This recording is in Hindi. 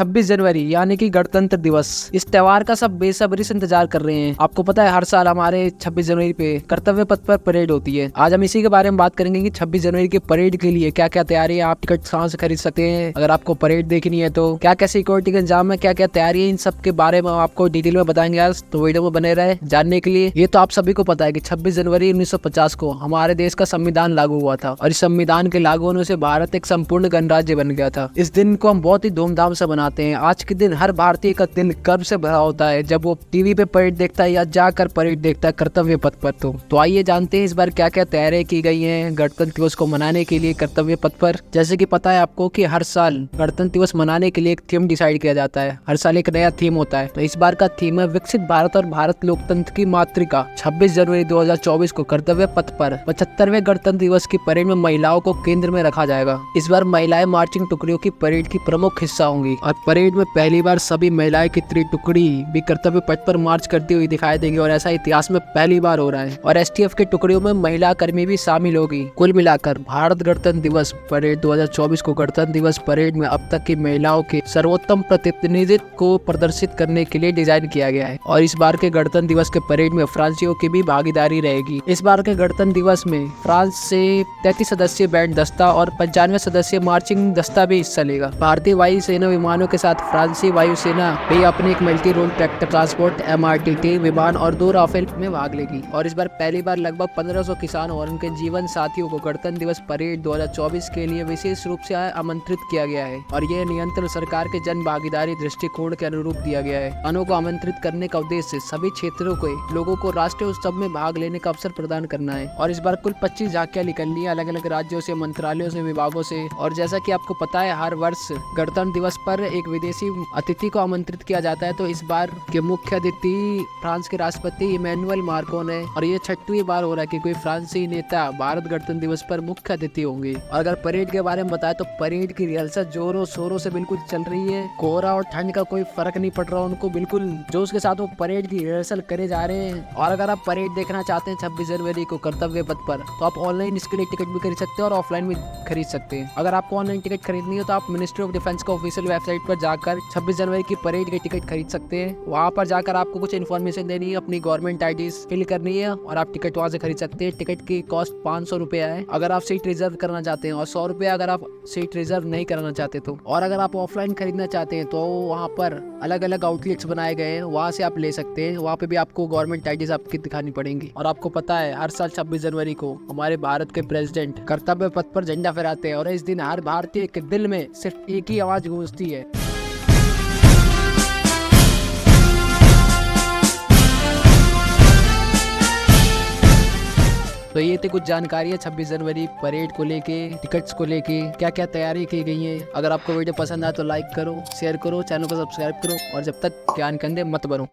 26 जनवरी यानी कि गणतंत्र दिवस। इस त्योहार का सब बेसब्री से इंतजार कर रहे हैं। आपको पता है हर साल हमारे 26 जनवरी पे कर्तव्य पथ पर परेड होती है। आज हम इसी के बारे में बात करेंगे कि 26 जनवरी के परेड के लिए क्या क्या तैयारी है, आप टिकट कहाँ से खरीद सकते हैं, अगर आपको परेड देखनी है तो क्या क्या सिक्योरिटी का इंतजाम है, क्या क्या तैयारी है, इन सब के बारे में आपको डिटेल में बताएंगे आज, तो वीडियो में बने रहे जानने के लिए। ये तो आप सभी को पता है कि 26 जनवरी 1950 को हमारे देश का संविधान लागू हुआ था और इस संविधान के लागू होने से भारत एक संपूर्ण गणराज्य बन गया था। इस दिन को हम बहुत ही धूमधाम से मनाते हैं। आज के दिन हर भारतीय का दिल गर्व से भरा होता है जब वो टीवी पे परेड देखता है या जाकर परेड देखता है कर्तव्य पथ पर। तो आइए जानते हैं इस बार क्या क्या तैयारियां की गई हैं गणतंत्र दिवस को मनाने के लिए कर्तव्य पथ पर। जैसे कि पता है आपको कि हर साल गणतंत्र दिवस मनाने के लिए एक थीम डिसाइड किया जाता है। हर साल एक नया थीम होता है। तो इस बार का थीम है विकसित भारत और भारत लोकतंत्र की मातृका। 26 जनवरी 2024 को कर्तव्य पथ पर 75वें गणतंत्र दिवस की परेड में महिलाओं को केंद्र में रखा जाएगा। इस बार महिलाएं मार्चिंग टुकड़ियों की परेड की प्रमुख हिस्सा होंगी और परेड में पहली बार सभी महिलाएं की टुकड़ी भी कर्तव्य पथ पर मार्च करती हुई दिखाई देंगी और ऐसा इतिहास में पहली बार हो रहा है। और एसटीएफ की टुकड़ियों में महिला कर्मी भी शामिल होगी। कुल मिलाकर भारत गणतंत्र दिवस परेड 2024 को गणतंत्र दिवस परेड में अब तक की महिलाओं के सर्वोत्तम प्रतिनिधित्व को प्रदर्शित करने के लिए डिजाइन किया गया है। और इस बार के गणतंत्र दिवस के परेड में फ्रांसीसियों की भी भागीदारी रहेगी। इस बार के गणतंत्र दिवस में फ्रांस से 33 सदस्यीय बैंड दस्ता और 95 सदस्यीय मार्चिंग दस्ता भी हिस्सा लेगा। भारतीय वायुसेना विमानों के साथ फ्रांसीसी वायुसेना भी अपने एक multi role tractor transport MRTT विमान और 2 राफेल में भाग लेगी। और इस बार पहली बार लगभग 1500 किसान और उनके जीवन साथियों को गणतंत्र दिवस परेड 2024 के लिए विशेष रूप से आमंत्रित किया गया है और यह नियंत्रण सरकार के जन भागीदारी दृष्टिकोण के अनुरूप दिया गया है। किसानों को आमंत्रित करने का उद्देश्य सभी क्षेत्रों के लोगों को राष्ट्रीय उत्सव में भाग लेने का अवसर प्रदान करना है। और इस बार कुल 25 झांकियां निकलनी है अलग अलग राज्यों से, मंत्रालयों से, विभागों से। और जैसा कि आपको पता है हर वर्ष गणतंत्र दिवस पर एक विदेशी अतिथि को आमंत्रित किया जाता है। तो इस बार के मुख्य अतिथि फ्रांस के राष्ट्रपति इमैनुअल मैक्रोन है और ये 6वीं बार हो रहा है कि कोई फ्रांसीसी नेता भारत गणतंत्र दिवस पर मुख्य अतिथि होंगे। और अगर परेड के बारे में बताए तो परेड की रिहर्सल जोरों शोरों से बिल्कुल चल रही है। कोहरा और ठंड का कोई फर्क नहीं पड़ रहा, उनको बिल्कुल जोश के साथ वो परेड की रिहर्सल करे जा रहे हैं। और अगर आप परेड देखना चाहते हैं 26 जनवरी को कर्तव्य पथ पर तो आप ऑनलाइन इसके लिए टिकट भी खरीद सकते हैं और ऑफलाइन भी खरीद सकते हैं। अगर आपको ऑनलाइन टिकट खरीदनी हो तो आप मिनिस्ट्री ऑफ डिफेंस का ऑफिशियल वेबसाइट पर जाकर 26 जनवरी की परेड की टिकट खरीद सकते हैं। वहाँ पर जाकर आपको कुछ इन्फॉर्मेशन देनी है, अपनी गवर्नमेंट IDs फिल करनी है और आप टिकट वहाँ से खरीद सकते हैं। टिकट की कॉस्ट 500 रुपया है अगर आप सीट रिजर्व करना चाहते हैं और 100 रुपया अगर आप सीट रिजर्व नहीं कराना चाहते तो। और अगर आप ऑफलाइन खरीदना चाहते हैं तो वहाँ पर अलग अलग आउटलेट्स बनाए गए हैं, वहाँ से आप ले सकते हैं। वहाँ पे भी आपको गवर्नमेंट IDs आपकी दिखानी पड़ेंगी। और आपको पता है हर साल 26 जनवरी को हमारे भारत के प्रेसिडेंट कर्तव्य पथ पर झंडा फहराते हैं और इस दिन हर भारतीय के दिल में सिर्फ एक ही आवाज गूंजती है। तो ये थी कुछ जानकारी है 26 जनवरी परेड को लेके, टिकट्स को लेके क्या क्या तैयारी की गई है। अगर आपको वीडियो पसंद आए तो लाइक करो, शेयर करो, चैनल को सब्सक्राइब करो और जब तक ज्ञान कंधे मत बनो।